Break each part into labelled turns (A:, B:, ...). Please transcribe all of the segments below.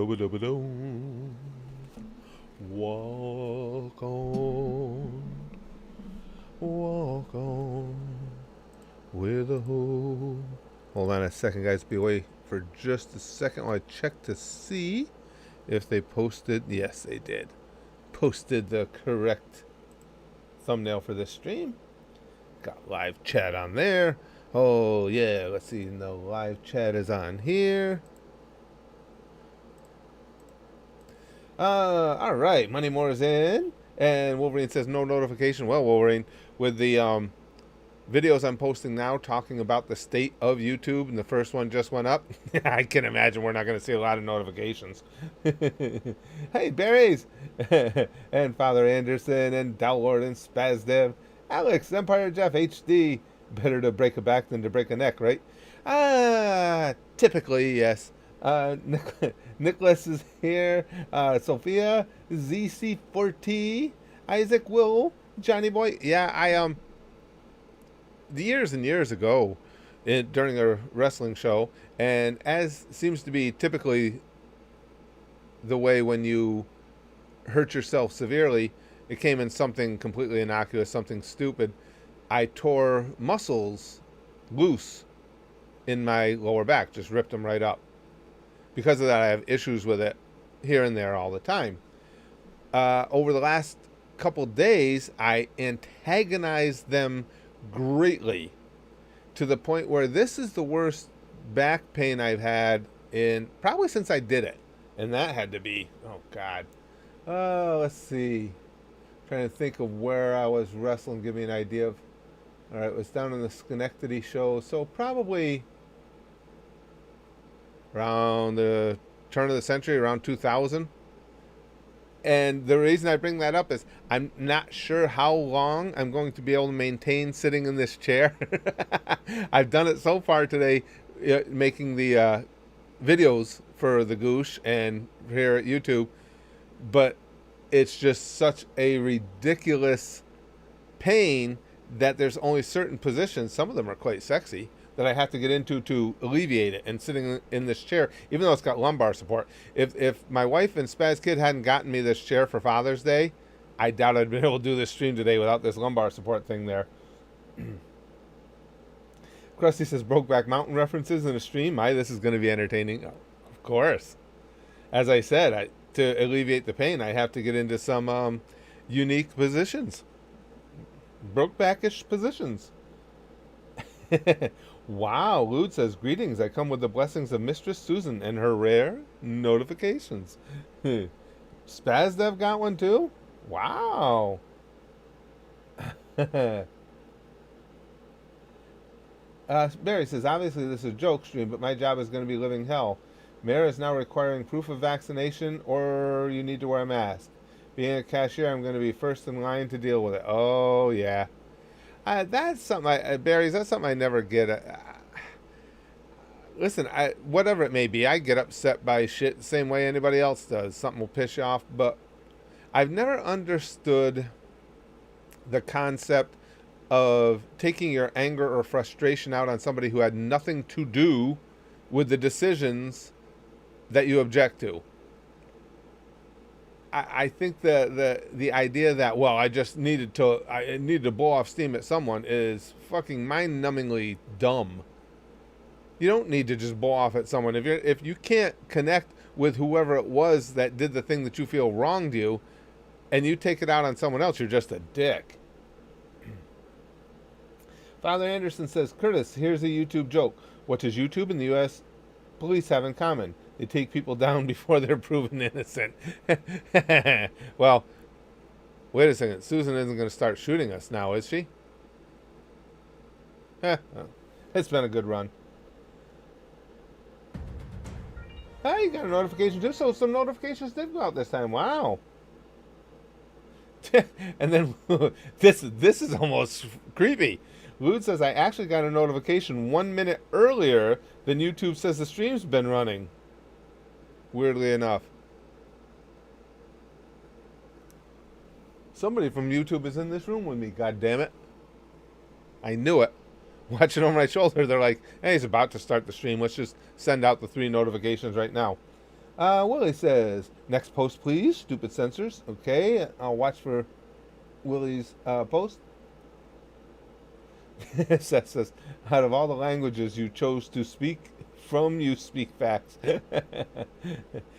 A: Ba-da-ba-da-ba-dum. Walk on with a hope. Hold on a second, guys. Be away for just a second while I check to see if they posted. Yes, they did. Posted the correct thumbnail for this stream. Got live chat on there. Oh, yeah. Let's see. No, live chat is on here. All right. Money More is in. And Wolverine says no notification. Well, Wolverine, with the videos I'm posting now talking about the state of YouTube, and the first one just went up, I can imagine we're not going to see a lot of notifications. Hey, berries! And Father Anderson, and Dowlord, and Spazdev, Alex, Empire Jeff, HD. Better to break a back than to break a neck, right? Typically, yes. Nicholas is here. Sophia, ZC4T, Isaac Will, Johnny Boy. Yeah, years and years ago, during a wrestling show, and as seems to be typically the way when you hurt yourself severely, it came in something completely innocuous, something stupid. I tore muscles loose in my lower back, just ripped them right up. Because of that, I have issues with it here and there all the time. Over the last couple days, I antagonized them greatly, to the point where this is the worst back pain I've had in probably since I did it. And that had to be, oh God. Let's see. Trying to think of where I was wrestling, give me an idea of. All right, it was down in the Schenectady show, so probably around the turn of the century, around 2000. And the reason I bring that up is I'm not sure how long I'm going to be able to maintain sitting in this chair. I've done it so far today, making the videos for the Goosh and here at YouTube, but it's just such a ridiculous pain that there's only certain positions, some of them are quite sexy, that I have to get into to alleviate it. And sitting in this chair, even though it's got lumbar support, if my wife and Spaz Kid hadn't gotten me this chair for Father's Day, I doubt I'd been able to do this stream today without this lumbar support thing there. Krusty says Brokeback Mountain references in a stream. This is going to be entertaining. Of course. As I said, to alleviate the pain, I have to get into some unique positions. Brokeback-ish positions. Wow, Lude says, greetings. I come with the blessings of Mistress Susan and her rare notifications. Spazdev got one too? Wow. Barry says, obviously this is a joke stream, but my job is going to be living hell. Mayor is now requiring proof of vaccination or you need to wear a mask. Being a cashier, I'm going to be first in line to deal with it. Oh, yeah. That's something, Barry's, that's something I never get. Listen, whatever it may be, I get upset by shit the same way anybody else does. Something will piss you off, but I've never understood the concept of taking your anger or frustration out on somebody who had nothing to do with the decisions that you object to. I think the idea that, well, I needed to blow off steam at someone is fucking mind-numbingly dumb. You don't need to just blow off at someone. If you can't connect with whoever it was that did the thing that you feel wronged you, and you take it out on someone else, you're just a dick. Father Anderson says, Curtis, here's a YouTube joke. What does YouTube and the U.S. police have in common? They take people down before they're proven innocent. Well, wait a second. Susan isn't going to start shooting us now, is she? It's been a good run. Hey, you got a notification too? So some notifications did go out this time. Wow. And then this is almost creepy. Lude says, I actually got a notification 1 minute earlier than YouTube says the stream's been running. Weirdly enough. Somebody from YouTube is in this room with me, god damn it. I knew it. Watching over my shoulder, they're like, hey, he's about to start the stream. Let's just send out the 3 notifications right now. Willie says, next post, please, stupid censors. Okay, I'll watch for Willie's post. Seth says, out of all the languages you chose to speak from, you speak facts.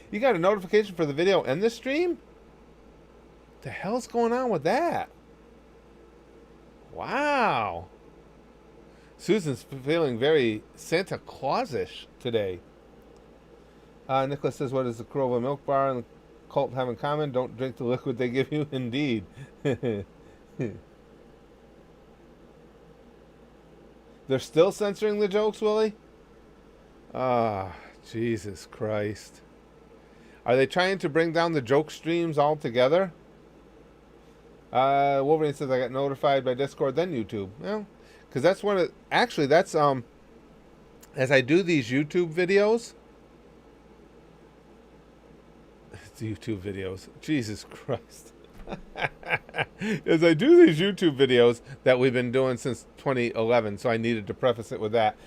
A: You got a notification for the video and the stream? The hell's going on with that? Wow. Susan's feeling very Santa Claus-ish today. Nicholas says, what does the Corova milk bar and the cult have in common? Don't drink the liquid they give you. Indeed. They're still censoring the jokes, Willie? Ah, Jesus Christ. Are they trying to bring down the joke streams altogether? Wolverine says, I got notified by Discord, then YouTube. Well, because that's one of... Actually, that's... As I do these YouTube videos... YouTube videos. Jesus Christ. As I do these YouTube videos that we've been doing since 2011, so I needed to preface it with that.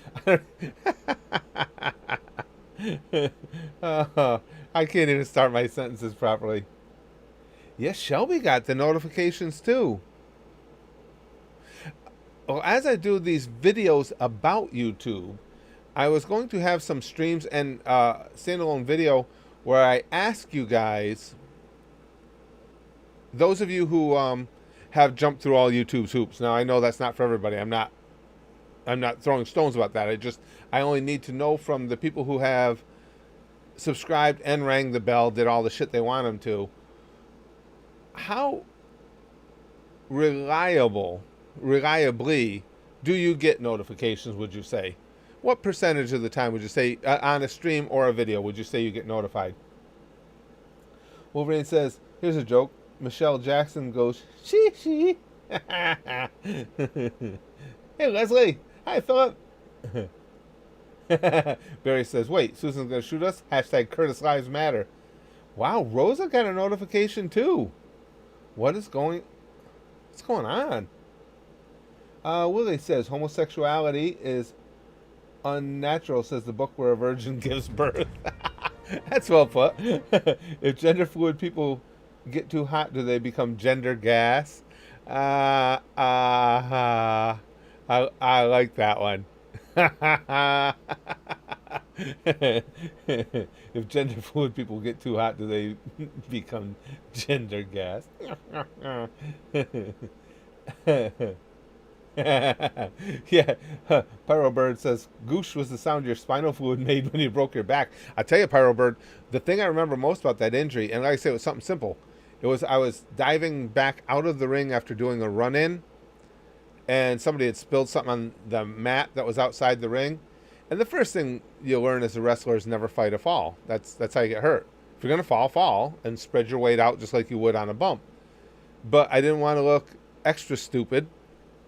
A: I can't even start my sentences properly. Yes, Shelby got the notifications too. Well, as I do these videos about YouTube, I was going to have some streams and standalone video where I ask you guys, those of you who have jumped through all YouTube's hoops. Now I know that's not for everybody. I'm not throwing stones about that. I only need to know from the people who have subscribed and rang the bell, did all the shit they want them to. How reliably do you get notifications, would you say? What percentage of the time would you say, on a stream or a video, would you say you get notified? Wolverine says, here's a joke. Michelle Jackson goes, she. Hey, Leslie. Hi, Philip. Barry says, wait, Susan's going to shoot us? Hashtag Curtis Lives Matter. Wow, Rosa got a notification too. What's going on? Willie says, homosexuality is unnatural, says the book where a virgin gives birth. That's well put. If gender fluid people get too hot, do they become gender gas? I like that one. If gender fluid people get too hot, do they become gender gas? Yeah. Pyro Bird says, goosh was the sound your spinal fluid made when you broke your back. I tell you, Pyro Bird, the thing I remember most about that injury, and like I say, it was something simple. It was, I was diving back out of the ring after doing a run-in, and somebody had spilled something on the mat that was outside the ring. And the first thing you learn as a wrestler is never fight a fall. That's how you get hurt. If you're going to fall, and spread your weight out just like you would on a bump. But I didn't want to look extra stupid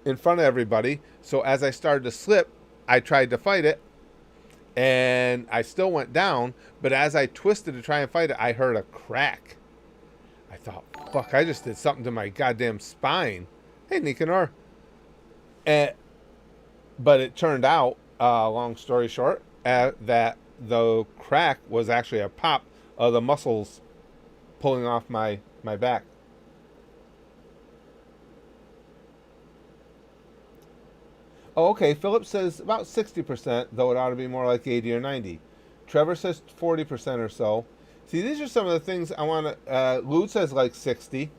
A: in front of everybody. So as I started to slip, I tried to fight it, and I still went down. But as I twisted to try and fight it, I heard a crack. I thought, fuck, I just did something to my goddamn spine. Hey, Nicanor. But it turned out, long story short, that the crack was actually a pop of the muscles pulling off my back. Oh, okay. Philip says about 60%, though it ought to be more like 80 or 90. Trevor says 40% or so. See, these are some of the things I want to... Lute says like 60.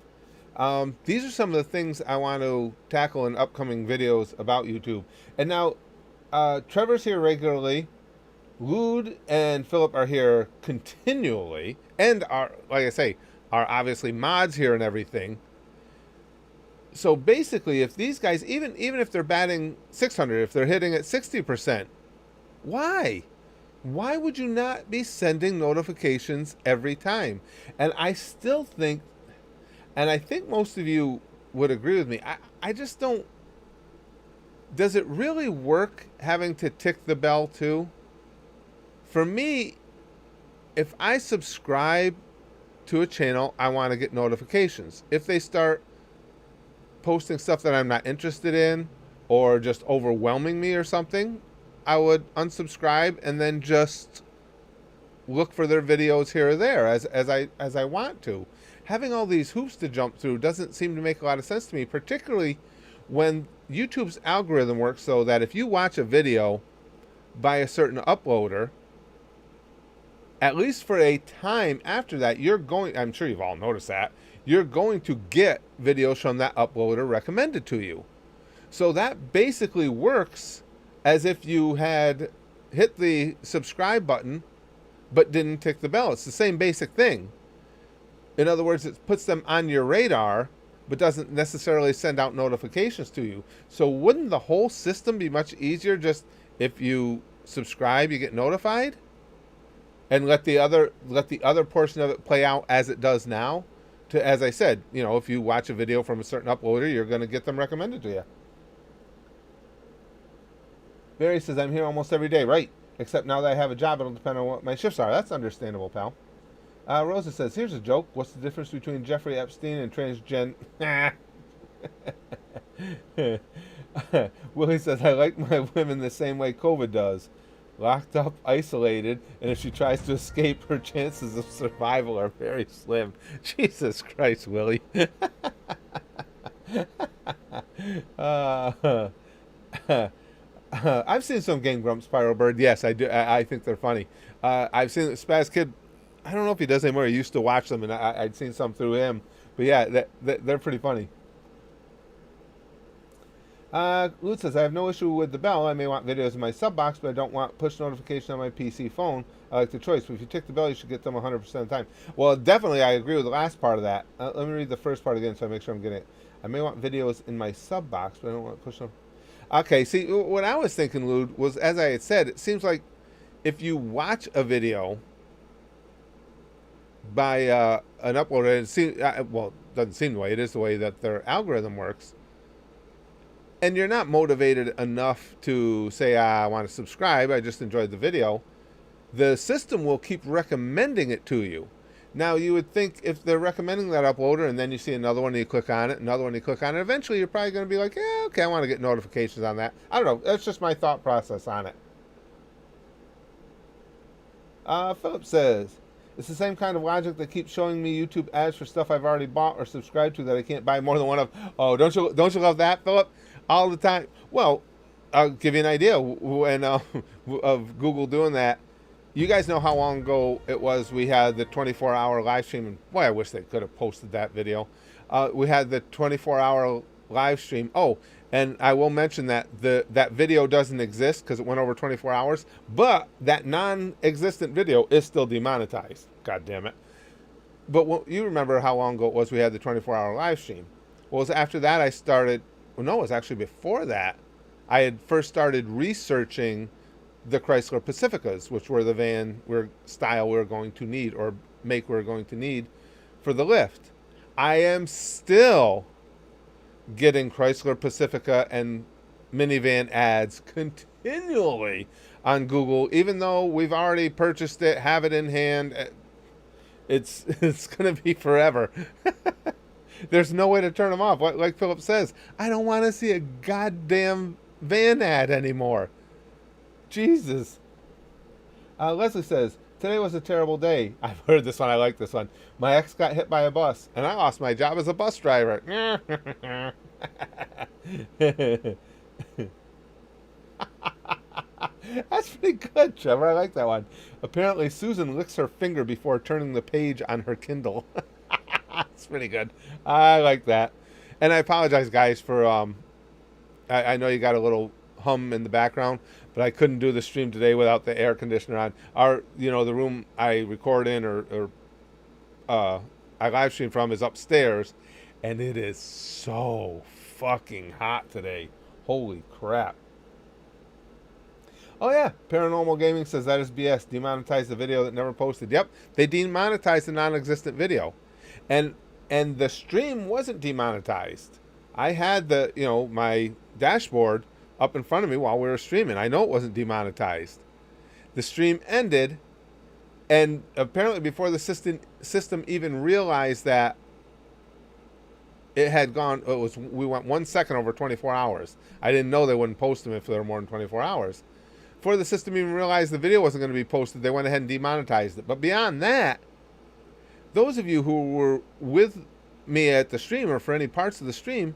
A: These are some of the things I want to tackle in upcoming videos about YouTube. And now, Trevor's here regularly. Lude and Philip are here continually. And are, like I say, are obviously mods here and everything. So basically, if these guys, even if they're batting 600, if they're hitting at 60%, why? Why would you not be sending notifications every time? And I still think, and I think most of you would agree with me, I just don't, does it really work having to tick the bell too? For me, if I subscribe to a channel, I want to get notifications. If they start posting stuff that I'm not interested in or just overwhelming me or something, I would unsubscribe and then just look for their videos here or there as I want to. Having all these hoops to jump through doesn't seem to make a lot of sense to me, particularly when YouTube's algorithm works so that if you watch a video by a certain uploader, at least for a time after that, I'm sure you've all noticed that, you're going to get videos from that uploader recommended to you. So that basically works as if you had hit the subscribe button but didn't tick the bell. It's the same basic thing. In other words, it puts them on your radar but doesn't necessarily send out notifications to you. So wouldn't the whole system be much easier just if you subscribe, you get notified? And let the other portion of it play out as it does now? As I said, if you watch a video from a certain uploader, you're going to get them recommended to you. Barry says, I'm here almost every day. Right. Except now that I have a job, it'll depend on what my shifts are. That's understandable, pal. Rosa says, here's a joke. What's the difference between Jeffrey Epstein and transgen... Willie says, I like my women the same way COVID does. Locked up, isolated, and if she tries to escape, her chances of survival are very slim. Jesus Christ, Willie. I've seen some Game Grumps, Spiral Bird. Yes, I do. I think they're funny. I've seen Spaz Kid. I don't know if he does anymore. I used to watch them, and I'd seen some through him. But yeah, they're pretty funny. Lute says, I have no issue with the bell. I may want videos in my sub box, but I don't want push notification on my PC phone. I like the choice. But if you tick the bell, you should get them 100% of the time. Well, definitely, I agree with the last part of that. Let me read the first part again so I make sure I'm getting it. I may want videos in my sub box, but I don't want to push them. Okay, see, what I was thinking, Lude, was, as I had said, it seems like if you watch a video by an uploader, it doesn't seem the way. It is the way that their algorithm works. And you're not motivated enough to say, I want to subscribe, I just enjoyed the video, the system will keep recommending it to you. Now, you would think if they're recommending that uploader and then you see another one and you click on it, another one and you click on it, eventually you're probably going to be like, yeah, okay, I want to get notifications on that. I don't know. That's just my thought process on it. Philip says, it's the same kind of logic that keeps showing me YouTube ads for stuff I've already bought or subscribed to that I can't buy more than one of. Oh, don't you love that, Philip? All the time. Well, I'll give you an idea when of Google doing that. You guys know how long ago it was we had the 24-hour live stream, and boy, I wish they could have posted that video. We had the 24-hour live stream. Oh, and I will mention that that video doesn't exist because it went over 24 hours, but that non-existent video is still demonetized. God damn it. But you remember how long ago it was we had the 24-hour live stream. Well, it was after that I started... Well, no, it was actually before that. I had first started researching the Chrysler Pacificas, which were the van style we were going to need, or make we were going to need for the lift. I am still getting Chrysler Pacifica and minivan ads continually on Google, even though we've already purchased it, have it in hand. It's going to be forever. There's no way to turn them off. Like Philip says, I don't want to see a goddamn van ad anymore. Jesus. Leslie says, today was a terrible day. I've heard this one. I like this one. My ex got hit by a bus, and I lost my job as a bus driver. That's pretty good, Trevor. I like that one. Apparently, Susan licks her finger before turning the page on her Kindle. That's pretty good. I like that. And I apologize, guys, for... I know you got a little hum in the background, but I couldn't do the stream today without the air conditioner on. The room I record in or I live stream from is upstairs, and it is so fucking hot today. Holy crap. Oh yeah, Paranormal Gaming says that is BS. Demonetize the video that never posted. Yep, they demonetized the non-existent video. And the stream wasn't demonetized. I had my dashboard up in front of me while we were streaming. I know it wasn't demonetized. The stream ended, and apparently before the system even realized that it had gone, we went 1 second over 24 hours. I didn't know they wouldn't post them if they were more than 24 hours. before the system even realized the video wasn't going to be posted, they went ahead and demonetized it. But beyond that, those of you who were with me at the stream or for any parts of the stream,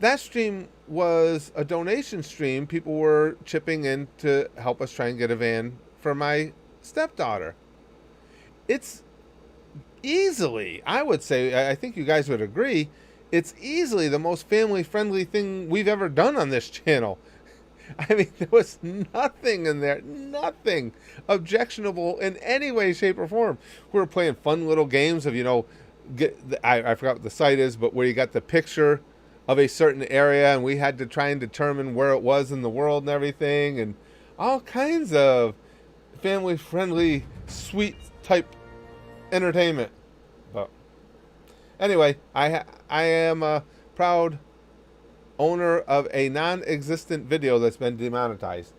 A: that stream was a donation stream. People were chipping in to help us try and get a van for my stepdaughter. It's easily, I would say, I think you guys would agree, it's easily the most family-friendly thing we've ever done on this channel. I mean, there was nothing in there, nothing objectionable in any way, shape, or form. We were playing fun little games of, I forgot what the site is, but where you got the picture of a certain area, and we had to try and determine where it was in the world and everything, and all kinds of family-friendly, sweet type entertainment. But anyway, I am a proud owner of a non-existent video that's been demonetized.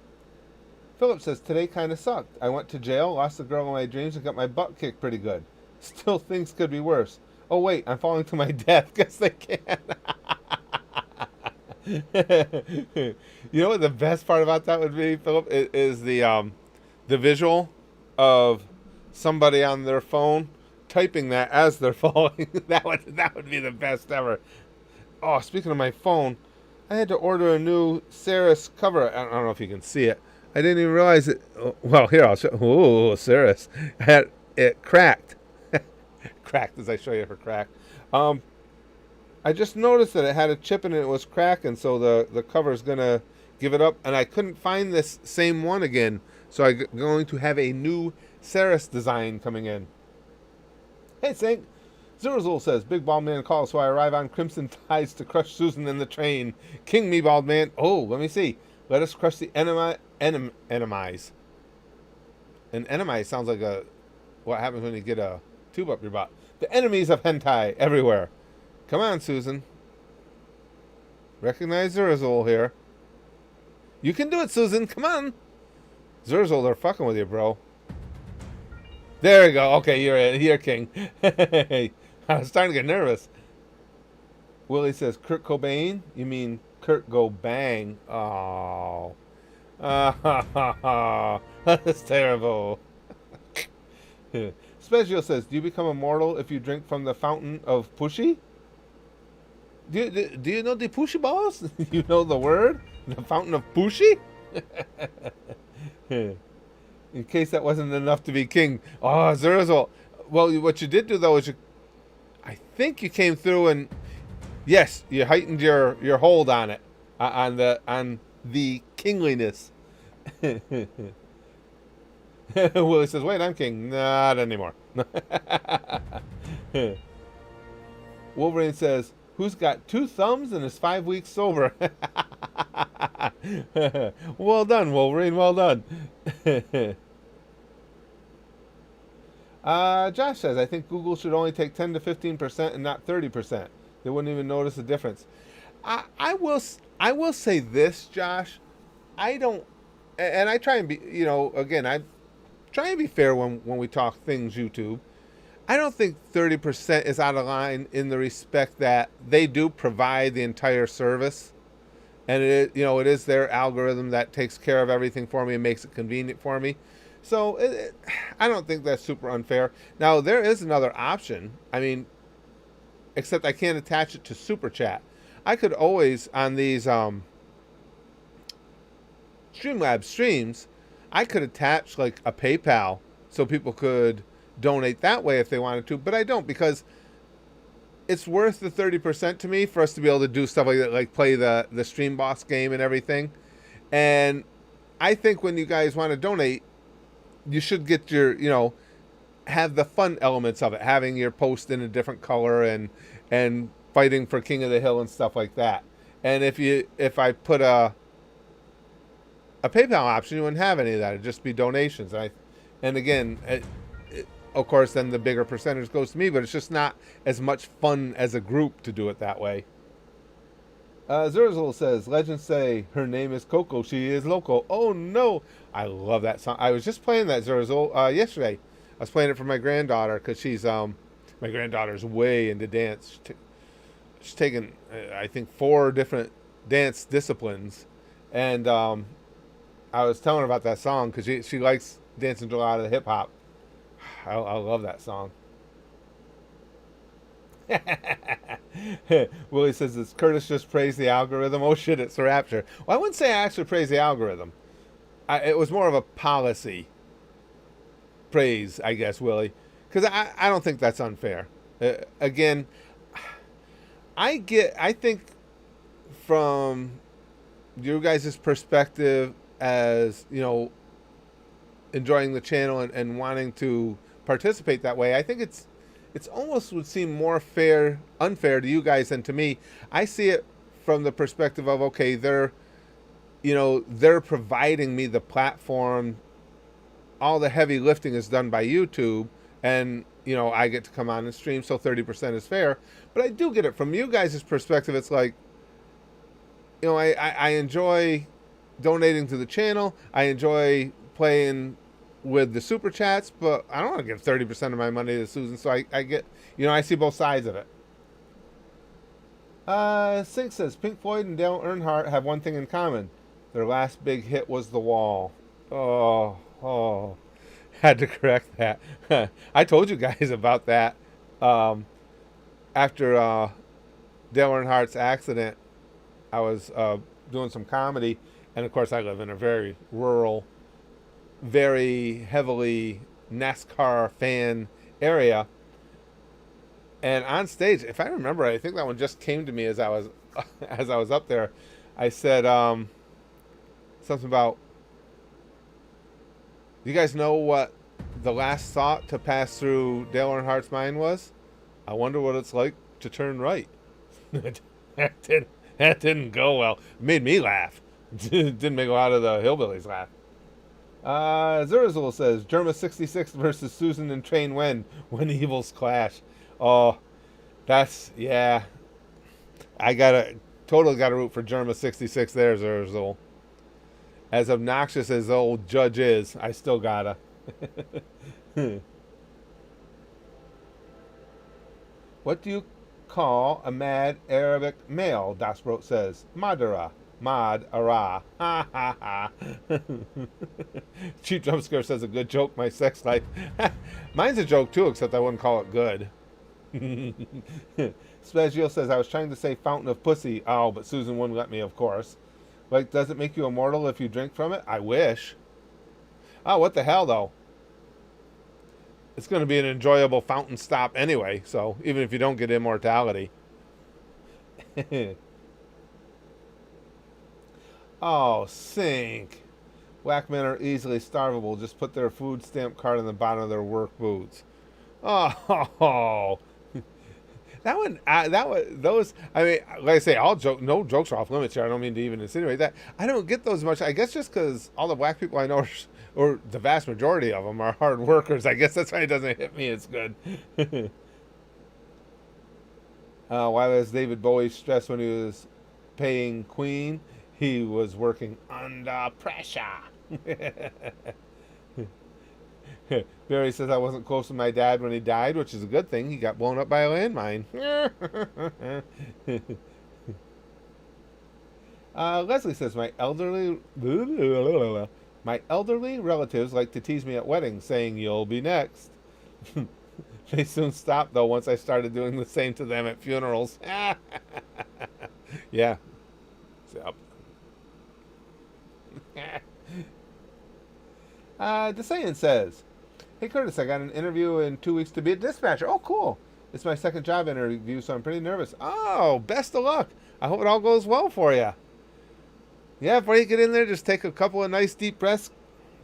A: Philip says, today kind of sucked. I went to jail, lost the girl of my dreams, and got my butt kicked pretty good. Still things could be worse. Oh wait, I'm falling to my death. Guess they can. You know what the best part about that would be, Philip? It is the visual of somebody on their phone typing that as they're falling. that would be the best ever. Oh, speaking of my phone, I had to order a new Ceres cover. I don't know if you can see it. I didn't even realize it. Well, here, I'll show. Oh, Ceres. It cracked. Cracked as I show you her crack. I just noticed that it had a chip in it. It was cracking, so the cover's going to give it up. And I couldn't find this same one again. So I'm going to have a new Ceres design coming in. Hey, Saint. Zurzul says, Big Bald Man calls, so I arrive on Crimson Tides to crush Susan in the train. King me, Bald Man. Oh, let me see. Let us crush the enemies. An enemy sounds like what happens when you get a tube up your butt. The enemies of hentai everywhere. Come on, Susan. Recognize Zurzul here. You can do it, Susan. Come on. Zurzul, they're fucking with you, bro. There we go. Okay, you're king. I was starting to get nervous. Willie says, Kurt Cobain? You mean Kurt Go Bang? Oh. That's terrible. Special says, do you become immortal if you drink from the fountain of Pushy? Do you know the Pushy balls? You know the word? The fountain of Pushy? In case that wasn't enough to be king. Oh, Zurzul. Well, what you did do, though, is I think you came through and, yes, you heightened your hold on it, on the kingliness. Willie says, wait, I'm king. Not anymore. Wolverine says, who's got 2 thumbs and is 5 weeks sober? Well done, Wolverine. Well done. Josh says, I think Google should only take 10 to 15% and not 30%. They wouldn't even notice the difference. I will say this, Josh. I don't, and I try and be, again, I try and be fair when we talk things YouTube. I don't think 30% is out of line in the respect that they do provide the entire service. And it is their algorithm that takes care of everything for me and makes it convenient for me. So I don't think that's super unfair. Now, there is another option. I mean, except I can't attach it to Super Chat. I could always, on these Streamlabs streams, I could attach like a PayPal so people could donate that way if they wanted to. But I don't, because it's worth the 30% to me for us to be able to do stuff like that, like play the Stream Boss game and everything. And I think when you guys want to donate, you should get your, have the fun elements of it, having your post in a different color and fighting for King of the Hill and stuff like that. And if I put a PayPal option, you wouldn't have any of that. It'd just be donations. And again, of course, then the bigger percentage goes to me, but it's just not as much fun as a group to do it that way. Zurzul says, legends say her name is Coco. She is local. Oh, no. I love that song. I was just playing that, Zurzul, yesterday. I was playing it for my granddaughter because she's, my granddaughter's way into dance. She's taken, I think, 4 different dance disciplines. And I was telling her about that song because she likes dancing to a lot of the hip hop. I love that song. Willie says, "It's Curtis just praised the algorithm." Oh shit, it's Rapture. Well, I wouldn't say I actually praised the algorithm. It was more of a policy praise, I guess, Willie, because I don't think that's unfair. Again, I think from your guys' perspective as, enjoying the channel and wanting to participate that way, I think it's almost would seem more unfair to you guys than to me. I see it from the perspective of, okay, they're providing me the platform. All the heavy lifting is done by YouTube, and I get to come on and stream, so 30% is fair. But I do get it from you guys' perspective. It's like, I enjoy donating to the channel. I enjoy playing with the super chats, but I don't want to give 30% of my money to Susan. So I get, I see both sides of it. Sink says, Pink Floyd and Dale Earnhardt have one thing in common. Their last big hit was The Wall. Oh, had to correct that. I told you guys about that. After Dale Earnhardt's accident, I was doing some comedy, and of course I live in a very rural, very heavily NASCAR fan area. And on stage, if I remember, I think that one just came to me as I was up there. I said something about, you guys know what the last thought to pass through Dale Earnhardt's mind was? I wonder what it's like to turn right. that didn't go well. It made me laugh. Didn't make a lot of the hillbillies laugh. Zurzul says, Germa 66 versus Susan and Train when evils clash. Oh, yeah. I totally gotta root for Germa 66 there, Zurzul. As obnoxious as the old judge is, I still gotta. What do you call a mad Arabic male? Dasbrot says. Madara. Mad-ara. Ha ha ha. Cheap Jump Scare says, a good joke, my sex life. Mine's a joke too, except I wouldn't call it good. Spagio says, I was trying to say fountain of pussy. Oh, but Susan wouldn't let me, of course. Like, does it make you immortal if you drink from it? I wish. Oh, what the hell, though? It's going to be an enjoyable fountain stop anyway, so even if you don't get immortality. Oh, sink. Whack men are easily starvable. Just put their food stamp card on the bottom of their work boots. Oh, those. I mean, like I say, no jokes are off limits here. I don't mean to even insinuate that. I don't get those much. I guess just because all the black people I know, or the vast majority of them, are hard workers. I guess that's why it doesn't hit me as good. Why was David Bowie stressed when he was paying Queen? He was working under pressure. Barry says, I wasn't close to my dad when he died, which is a good thing. He got blown up by a landmine. Leslie says, my elderly relatives like to tease me at weddings, saying, you'll be next. They soon stopped, though, once I started doing the same to them at funerals. Yeah. Yep. DeSayan says, hey Curtis, I got an interview in 2 weeks to be a dispatcher. Oh, cool. It's my second job interview, so I'm pretty nervous. Oh, best of luck. I hope it all goes well for you. Yeah, before you get in there, just take a couple of nice deep breaths,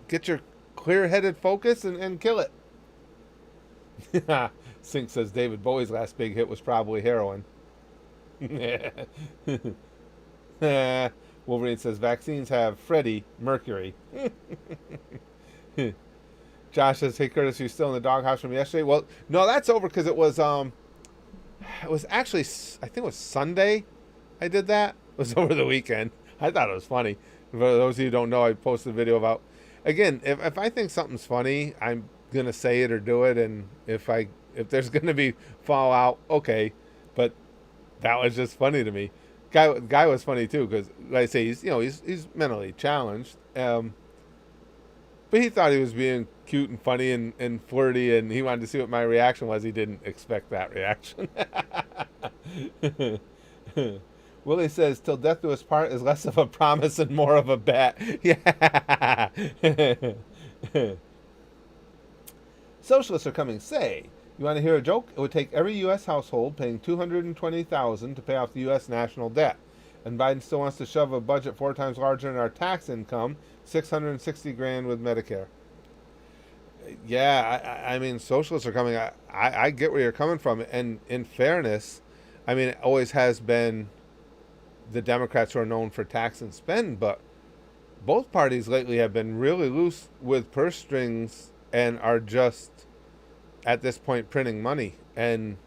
A: get your clear-headed focus, and kill it. Sink says David Bowie's last big hit was probably heroin. Wolverine says vaccines have Freddie Mercury. Josh says, hey Curtis, you still in the doghouse from yesterday? Well, no, that's over because it was actually, I think it was Sunday I did that. It was over the weekend. I thought it was funny. For those of you who don't know, I posted a video about, again, if I think something's funny, I'm gonna say it or do it, and if there's gonna be fallout, okay. But that was just funny to me. Guy was funny too because, like I say, he's mentally challenged. But he thought he was being cute and funny and flirty, and he wanted to see what my reaction was. He didn't expect that reaction. Willie says, "Till death do us part" is less of a promise and more of a bet. Yeah. Socialists are coming. Say, you want to hear a joke? It would take every U.S. household paying $220,000 to pay off the U.S. national debt. And Biden still wants to shove a budget 4 times larger than our tax income, $660,000 with Medicare. Yeah, I mean, socialists are coming. I get where you're coming from. And in fairness, I mean, it always has been the Democrats who are known for tax and spend, but both parties lately have been really loose with purse strings and are just, at this point, printing money. And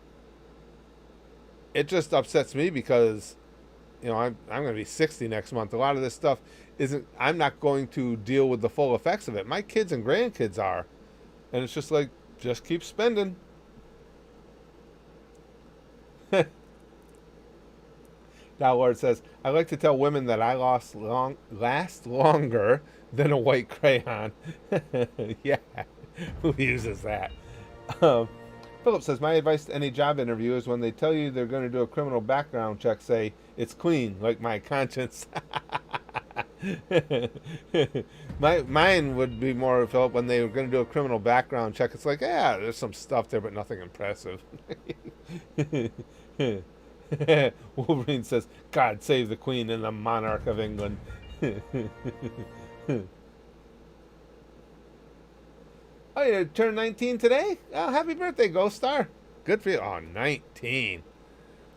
A: it just upsets me because, I'm going to be 60 next month. A lot of this stuff I'm not going to deal with the full effects of it. My kids and grandkids are. And it's just like, just keep spending. Now Lord says, I like to tell women that I last longer than a white crayon. Yeah, who uses that? Philip says, my advice to any job interview is when they tell you they're going to do a criminal background check, say, it's clean, like my conscience. Mine would be more, Philip, when they were going to do a criminal background check. It's like, yeah, there's some stuff there, but nothing impressive. Wolverine says, God save the Queen and the monarch of England. Oh, you turned 19 today? Oh, happy birthday, Ghost Star. Good for you. Oh, 19.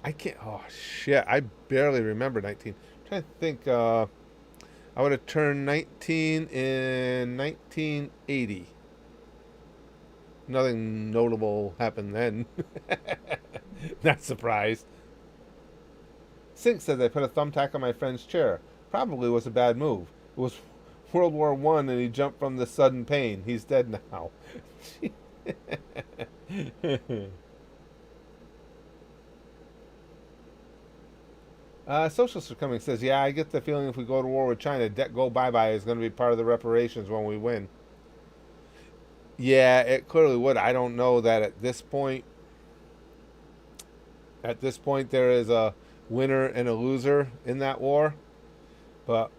A: I can't. Oh, shit. I barely remember 19. I'm trying to think. I would have turned 19 in 1980. Nothing notable happened then. Not surprised. Sink says I put a thumbtack on my friend's chair. Probably was a bad move. It was World War I and he jumped from the sudden pain. He's dead now. Socialist are coming says, yeah, I get the feeling if we go to war with China, debt go bye-bye is going to be part of the reparations when we win. Yeah, it clearly would. I don't know that at this point there is a winner and a loser in that war. But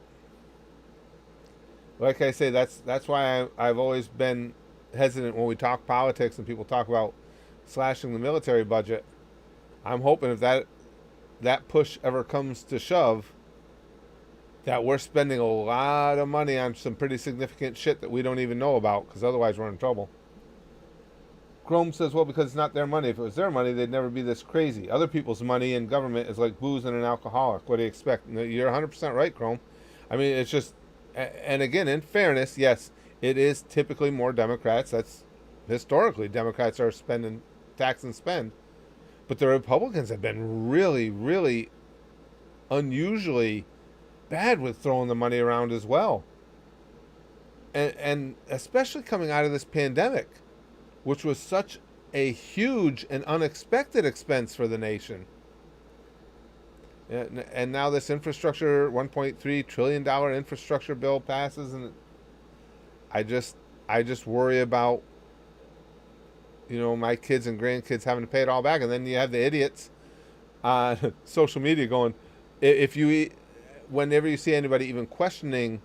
A: like I say, that's why I've always been hesitant when we talk politics and people talk about slashing the military budget. I'm hoping if that push ever comes to shove, that we're spending a lot of money on some pretty significant shit that we don't even know about, because otherwise we're in trouble. Chrome says, well, because it's not their money. If it was their money, they'd never be this crazy. Other people's money in government is like booze and an alcoholic. What do you expect? You're 100% right, Chrome. I mean, it's just, and again, in fairness, yes, it is typically more Democrats. That's historically, Democrats are spending tax and spend. But the Republicans have been really, really unusually bad with throwing the money around as well. And especially coming out of this pandemic, which was such a huge and unexpected expense for the nation. And now this infrastructure, $1.3 trillion infrastructure bill passes, and I just worry about, my kids and grandkids having to pay it all back. And then you have the idiots on social media going, whenever you see anybody even questioning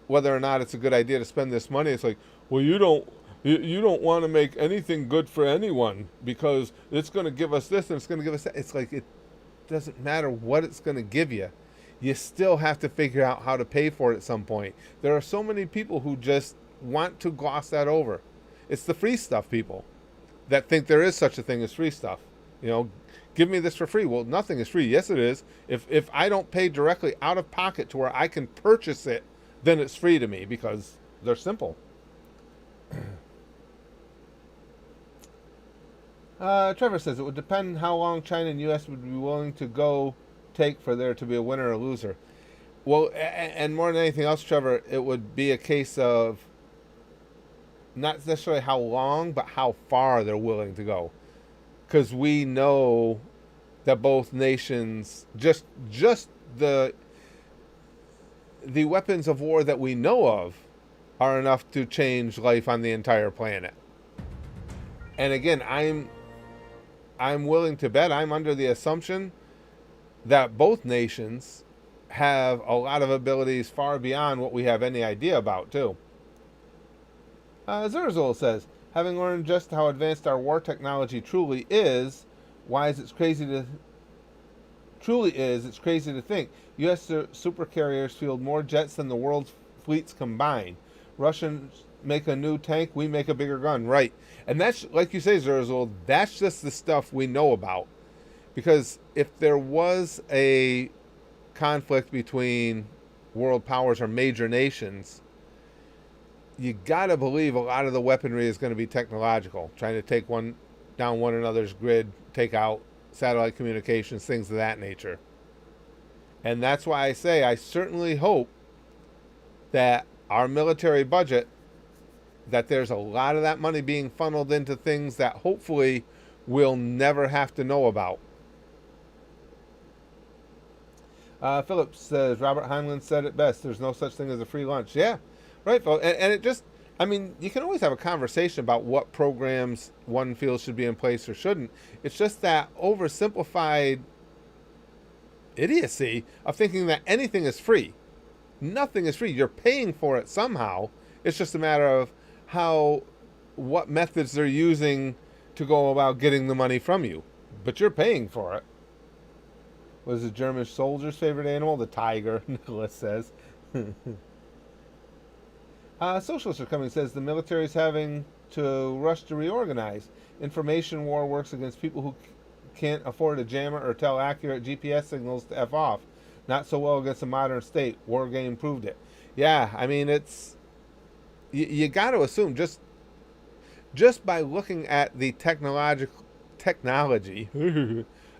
A: whether or not it's a good idea to spend this money, it's like, well, you don't want to make anything good for anyone because it's going to give us this and it's going to give us that. It's like, it doesn't matter what it's going to give you. You still have to figure out how to pay for it at some point. There are so many people who just want to gloss that over. It's the free stuff people that think there is such a thing as free stuff. Give me this for free. Well, nothing is free. Yes, it is. If I don't pay directly out of pocket to where I can purchase it, then it's free to me because they're simple. Trevor says it would depend how long China and U.S. would be willing to take for there to be a winner or loser. Well, and more than anything else, Trevor, it would be a case of not necessarily how long, but how far they're willing to go. Because we know that both nations, just the weapons of war that we know of, are enough to change life on the entire planet. And again, I'm willing to bet, I'm under the assumption that both nations have a lot of abilities far beyond what we have any idea about, too. Zerzul says, having learned just how advanced our war technology truly is, it's crazy to think U.S. supercarriers field more jets than the world's fleets combined. Russians make a new tank, we make a bigger gun. Right. And that's, like you say, Zerzul, that's just the stuff we know about. Because if there was a conflict between world powers or major nations, you gotta believe a lot of the weaponry is going to be technological, trying to take down one another's grid, take out satellite communications, things of that nature. And that's why I say I certainly hope that our military budget, that there's a lot of that money being funneled into things that hopefully we'll never have to know about. Phillips says, Robert Heinlein said it best, there's no such thing as a free lunch. Yeah, right, folks. And it just, I mean, you can always have a conversation about what programs one feels should be in place or shouldn't. It's just that oversimplified idiocy of thinking that anything is free. Nothing is free. You're paying for it somehow. It's just a matter of what methods they're using to go about getting the money from you. But you're paying for it. What is the German soldier's favorite animal? The tiger, Nicholas says. Socialists are coming, says the military is having to rush to reorganize. Information war works against people who can't afford a jammer or tell accurate GPS signals to F off. Not so well against a modern state. War game proved it. Yeah, I mean, it's... You got to assume, just by looking at the technology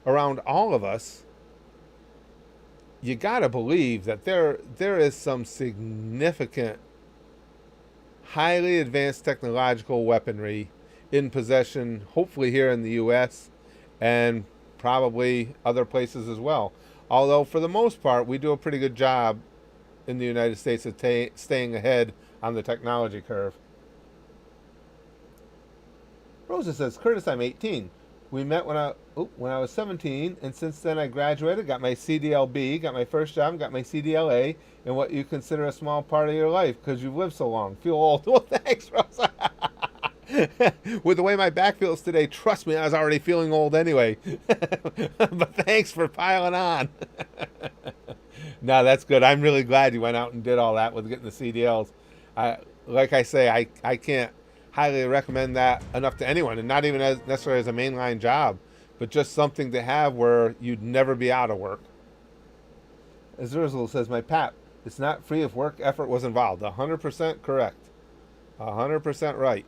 A: around all of us, you got to believe that there is some significant, highly advanced technological weaponry in possession, hopefully here in the U.S. and probably other places as well. Although, for the most part, we do a pretty good job in the United States of staying ahead on the technology curve. Rosa says, Curtis, I'm 18. We met when I was 17, and since then I graduated, got my CDLB, got my first job, got my CDLA, in what you consider a small part of your life because you've lived so long. Feel old. Well, thanks, Rosa. With the way my back feels today, trust me, I was already feeling old anyway. But thanks for piling on. No, that's good. I'm really glad you went out and did all that with getting the CDLs. Like I say, I can't highly recommend that enough to anyone, and not even necessarily as a mainline job, but just something to have where you'd never be out of work. Azurzel says, my pap, it's not free if work effort was involved. 100% correct. 100% right.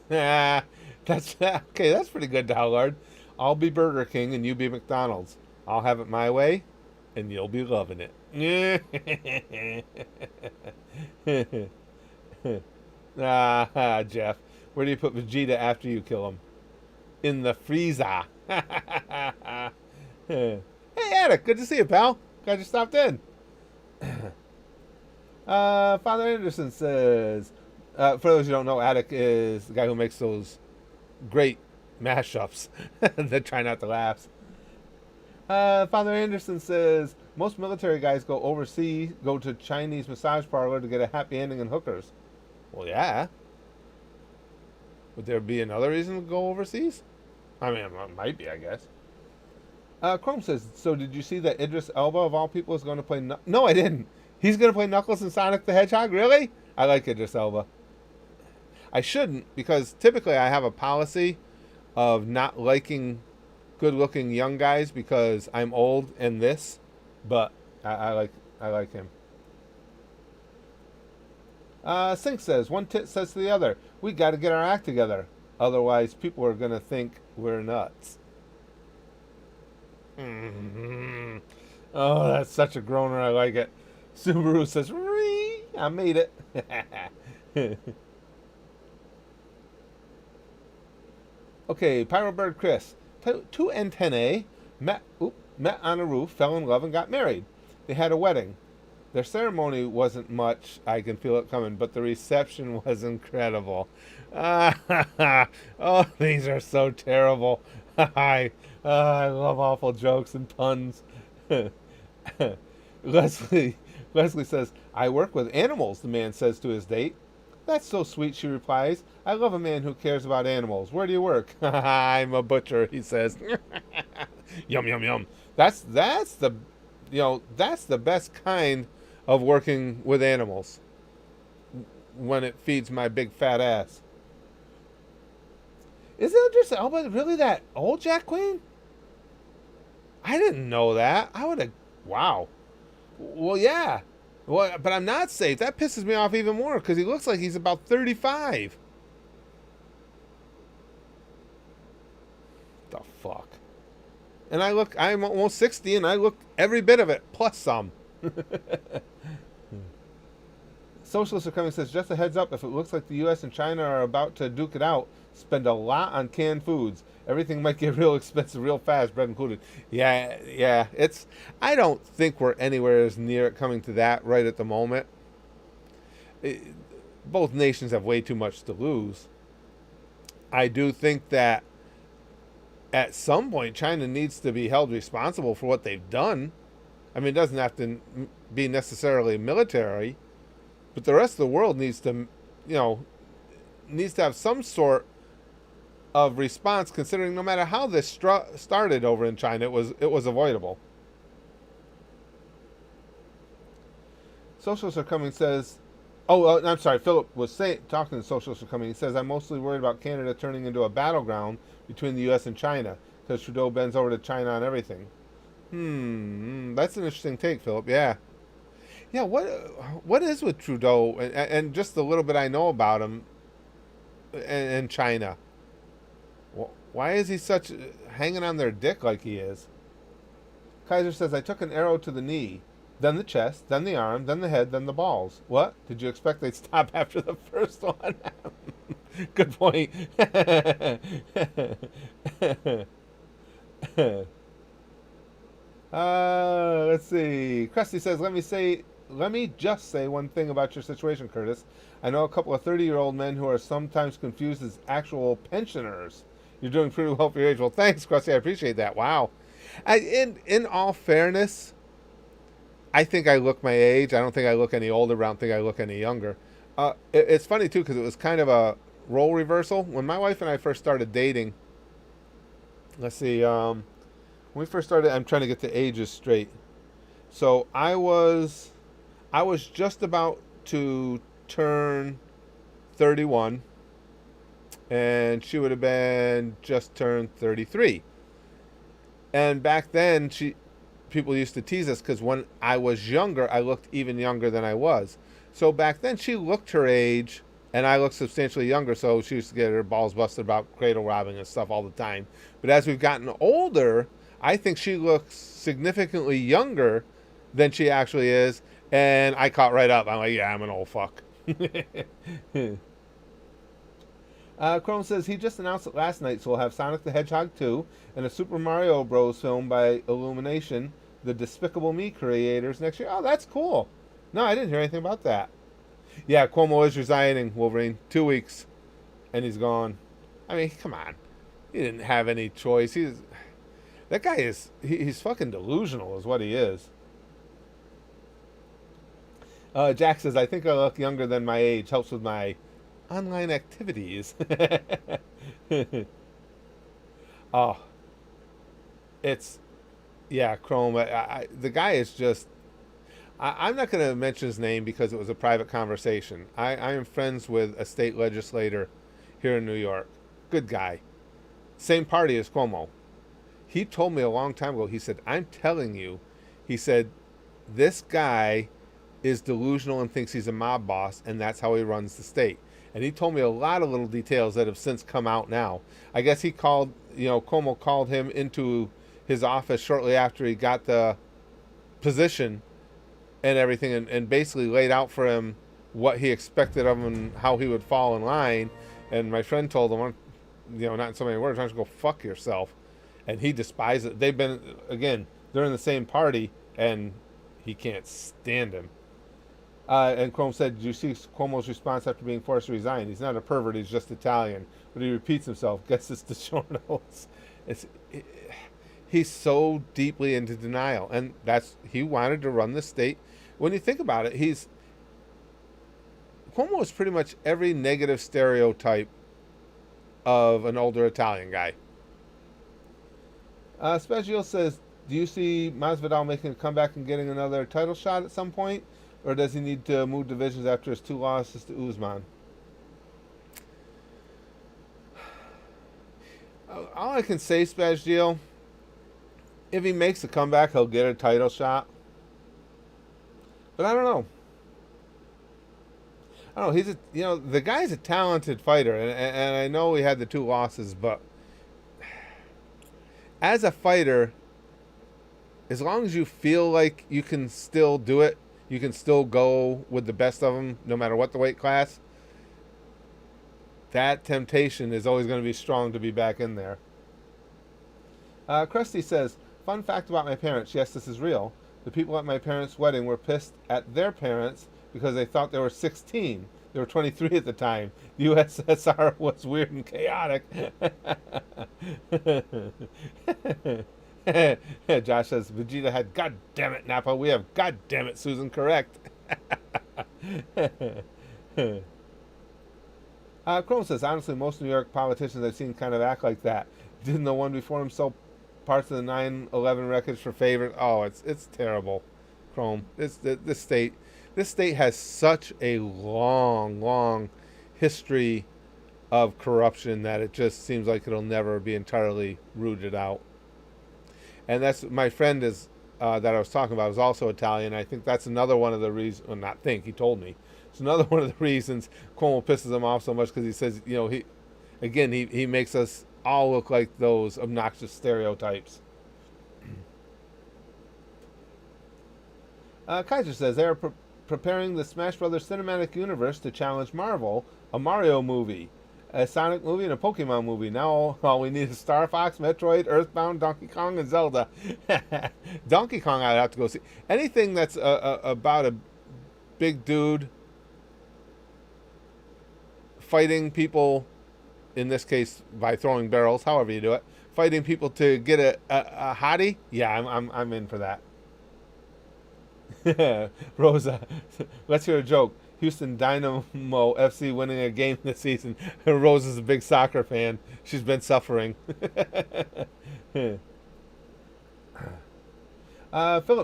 A: That's okay. That's pretty good, Dowlard. I'll be Burger King and you be McDonald's. I'll have it my way, and you'll be loving it. Jeff, where do you put Vegeta after you kill him? In the freezer. Hey, Attic, good to see you, pal. Glad you stopped in. Father Anderson says, for those who don't know, Attic is the guy who makes those great mashups that try not to laugh. Father Anderson says, most military guys go overseas, go to Chinese massage parlor to get a happy ending in hookers. Well, yeah. Would there be another reason to go overseas? I mean, it might be, I guess. Chrome says, so did you see that Idris Elba, of all people, is going to play... No, I didn't. He's going to play Knuckles in Sonic the Hedgehog? Really? I like Idris Elba. I shouldn't, because typically I have a policy of not liking good-looking young guys because I'm old and this, but I like him. Sink says, one tit says to the other, we got to get our act together. Otherwise, people are going to think we're nuts. Mm-hmm. Oh, that's such a groaner. I like it. Subaru says, I made it. Okay, Pyrobird Chris. Two antennae met on a roof, fell in love, and got married. They had a wedding. Their ceremony wasn't much, I can feel it coming, but the reception was incredible. Oh, these are so terrible. I love awful jokes and puns. Leslie, Leslie says, I work with animals, the man says to his date. That's so sweet, she replies. I love a man who cares about animals. Where do you work? I'm a butcher, he says. Yum yum yum. That's the that's the best kind of working with animals when it feeds my big fat ass. Is it Idris Elba really that old, Jack Queen? I didn't know that. I would have. Wow. Well, yeah. Well, but I'm not safe. That pisses me off even more because he looks like he's about 35. The fuck. And I'm almost 60 and I look every bit of it, plus some. Socialist are coming says, just a heads up, if it looks like the U.S. and China are about to duke it out, spend a lot on canned foods. Everything might get real expensive real fast, bread included. Yeah. I don't think we're anywhere as near it coming to that right at the moment. Both nations have way too much to lose. I do think that at some point China needs to be held responsible for what they've done. I mean, it doesn't have to be necessarily military, but the rest of the world needs to, needs to have some sort of response, considering no matter how this started over in China, it was avoidable. Socialists are coming says, I'm sorry, Philip was talking to Socialists are coming. He says, I'm mostly worried about Canada turning into a battleground between the U.S. and China, because Trudeau bends over to China on everything. That's an interesting take, Philip. Yeah. What is with Trudeau and just the little bit I know about him and China? Why is he such hanging on their dick like he is? Kaiser says, I took an arrow to the knee, then the chest, then the arm, then the head, then the balls. What? Did you expect they'd stop after the first one? Good point. Let's see. Krusty says, let me just say one thing about your situation, Curtis. I know a couple of 30-year-old men who are sometimes confused as actual pensioners. You're doing pretty well for your age. Well, thanks, Krusty. I appreciate that. Wow. In all fairness, I think I look my age. I don't think I look any older, but I don't think I look any younger. It's funny, too, because it was kind of a role reversal. When my wife and I first started dating, let's see, when we first started, I'm trying to get the ages straight. So I was just about to turn 31, and she would have been just turned 33. And back then, people used to tease us because when I was younger, I looked even younger than I was. So back then, she looked her age, and I looked substantially younger, so she used to get her balls busted about cradle robbing and stuff all the time. But as we've gotten older, I think she looks significantly younger than she actually is, and I caught right up. I'm like, yeah, I'm an old fuck. Chrome says he just announced it last night, so we'll have Sonic the Hedgehog 2 and a Super Mario Bros. Film by Illumination, the Despicable Me creators, next year. Oh, that's cool. No, I didn't hear anything about that. Yeah, Cuomo is resigning, Wolverine. 2 weeks, and he's gone. I mean, come on. He didn't have any choice. That guy is... He's fucking delusional is what he is. Jack says, I think I look younger than my age. Helps with my online activities. Oh. It's... Yeah, Chrome. The guy is just... I'm not going to mention his name because it was a private conversation. I am friends with a state legislator here in New York. Good guy. Same party as Cuomo. He told me a long time ago, he said, I'm telling you, he said, this guy is delusional and thinks he's a mob boss, and that's how he runs the state. And he told me a lot of little details that have since come out now. I guess he called, Cuomo called him into his office shortly after he got the position and everything, and basically laid out for him what he expected of him and how he would fall in line. And my friend told him, not in so many words, why don't you go fuck yourself? And he despises it. They've been, again, they're in the same party, and he can't stand him. And Chrome said, did you see Cuomo's response after being forced to resign? He's not a pervert, he's just Italian. But he repeats himself, gets this DiGiorno. He's so deeply into denial. And he wanted to run the state. When you think about it, Cuomo is pretty much every negative stereotype of an older Italian guy. Spezial says, do you see Masvidal making a comeback and getting another title shot at some point? Or does he need to move divisions after his 2 losses to Usman? All I can say, Spezial, if he makes a comeback, he'll get a title shot. But I don't know. He's the guy's a talented fighter, and I know he had the 2 losses, but as a fighter, as long as you feel like you can still do it, you can still go with the best of them, no matter what the weight class, that temptation is always going to be strong to be back in there. Krusty says, fun fact about my parents. Yes, this is real. The people at my parents' wedding were pissed at their parents because they thought they were 16. They were 23 at the time. The USSR was weird and chaotic. Josh says, Vegeta had, God damn it, Napa. We have, God damn it, Susan, correct. Chrome says, honestly, most New York politicians I've seen kind of act like that. Didn't the one before him sell parts of the 9/11 wreckage for favors? Oh, it's terrible, Chrome. This state has such a long history of corruption that it just seems like it'll never be entirely rooted out. And that's my friend is that I was talking about is also Italian. I think that's another one of the reasons. Well, not think, he told me. It's another one of the reasons Cuomo pisses him off so much, because he says, he makes us all look like those obnoxious stereotypes. Kaiser says they are preparing the Smash Brothers cinematic universe to challenge Marvel, a Mario movie, a Sonic movie, and a Pokemon movie. Now all we need is Star Fox, Metroid, Earthbound, Donkey Kong, and Zelda. Donkey Kong I'd have to go see. Anything that's about a big dude fighting people, in this case by throwing barrels, however you do it, fighting people to get a hottie. Yeah, I'm in for that. Rosa, let's hear a joke. Houston Dynamo FC winning a game this season. Rosa's a big soccer fan. She's been suffering. Philip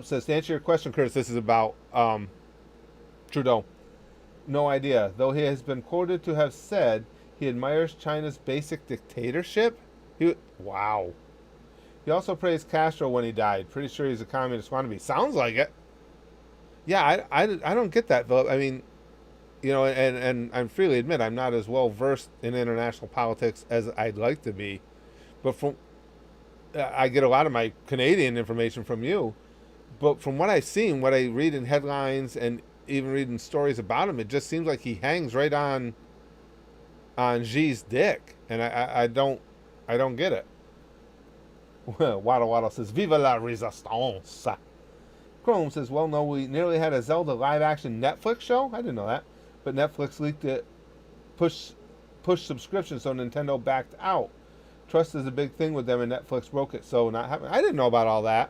A: says, to answer your question, Curtis, this is about Trudeau. No idea. Though he has been quoted to have said he admires China's basic dictatorship. Wow. He also praised Castro when he died. Pretty sure he's a communist wannabe. Sounds like it. Yeah, I don't get that, Philip. I mean, and I freely admit I'm not as well versed in international politics as I'd like to be. But I get a lot of my Canadian information from you. But from what I've seen, what I read in headlines and even reading stories about him, it just seems like he hangs right on Xi's dick, and I don't get it. Waddle says, "Viva la resistance." Chrome says, well, no, we nearly had a Zelda live-action Netflix show. I didn't know that, but Netflix leaked it, push subscription, so Nintendo backed out. Trust is a big thing with them, and Netflix broke it, so not happening. I didn't know about all that.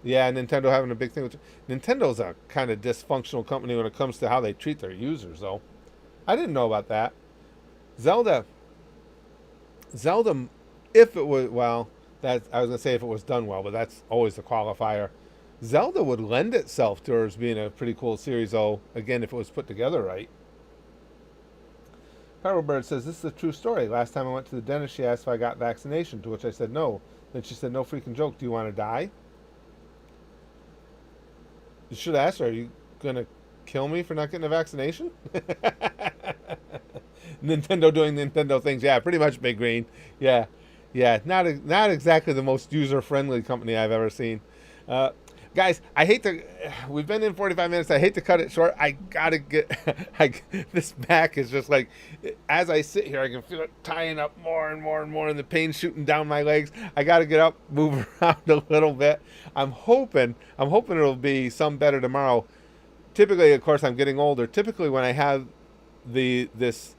A: Yeah, Nintendo having a big thing with Nintendo's a kind of dysfunctional company when it comes to how they treat their users, though. I didn't know about that. Zelda, if it was, well, I was going to say if it was done well, but that's always the qualifier. Zelda would lend itself towards being a pretty cool series, though, again, if it was put together right. Pearlbird says, this is a true story. Last time I went to the dentist, she asked if I got vaccination, to which I said no. Then she said, no freaking joke, do you want to die? You should ask her, are you going to kill me for not getting a vaccination? Nintendo doing Nintendo things. Yeah, pretty much, Big Green. Yeah, not exactly the most user-friendly company I've ever seen. Guys, I hate to. We've been in 45 minutes. I hate to cut it short. I gotta get. This back is just like, as I sit here, I can feel it tying up more and more and more, and the pain shooting down my legs. I gotta get up, move around a little bit. I'm hoping it'll be some better tomorrow. Typically, of course, I'm getting older. Typically, when I have this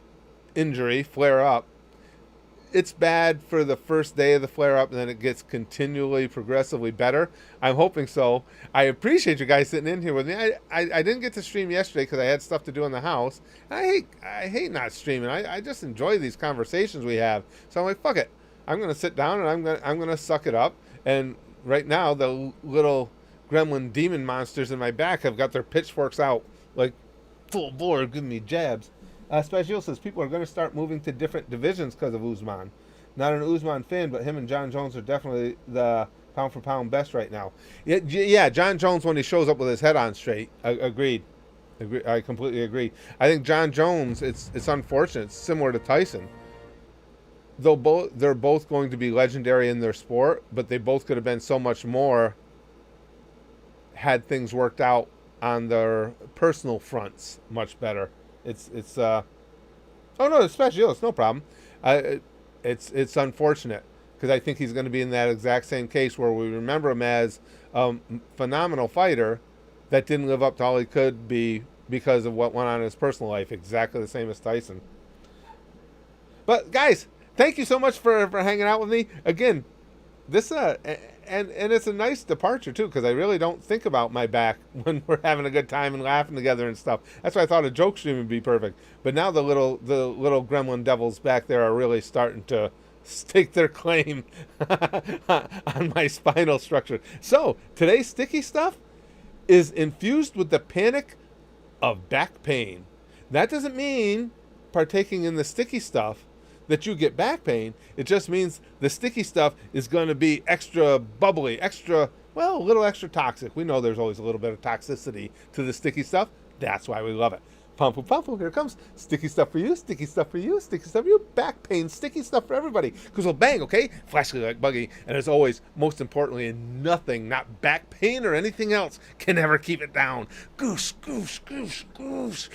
A: injury flare up, it's bad for the first day of the flare up, and then it gets continually, progressively better. I'm hoping so. I appreciate you guys sitting in here with me. I didn't get to stream yesterday because I had stuff to do in the house. I hate not streaming. I just enjoy these conversations we have. So I'm like, fuck it. I'm gonna sit down and I'm gonna suck it up. And right now, the little gremlin demon monsters in my back have got their pitchforks out, like full bore, giving me jabs. Special says people are going to start moving to different divisions because of Usman. Not an Usman fan, but him and John Jones are definitely the pound for pound best right now. Yeah, John Jones when he shows up with his head on straight. Agreed. I completely agree. I think John Jones, it's unfortunate. It's similar to Tyson. They're both going to be legendary in their sport, but they both could have been so much more had things worked out on their personal fronts much better. It's oh no, it's special. It's no problem. It's unfortunate because I think he's going to be in that exact same case where we remember him as a phenomenal fighter that didn't live up to all he could be because of what went on in his personal life. Exactly the same as Tyson. But guys, thank you so much for hanging out with me again. This and it's a nice departure too, because I really don't think about my back when we're having a good time and laughing together and stuff. That's why I thought a joke stream would be perfect. But now the little gremlin devils back there are really starting to stake their claim on my spinal structure. So today's sticky stuff is infused with the panic of back pain. That doesn't mean partaking in the sticky stuff that you get back pain. It just means the sticky stuff is going to be extra bubbly, a little extra toxic. We know there's always a little bit of toxicity to the sticky stuff. That's why we love it. Pump, here it comes. Sticky stuff for you, sticky stuff for you, sticky stuff for you. Back pain, sticky stuff for everybody. Because we'll bang, okay? Flashly like Buggy. And as always, most importantly, nothing, not back pain or anything else, can ever keep it down. Goose, goose, goose, goose.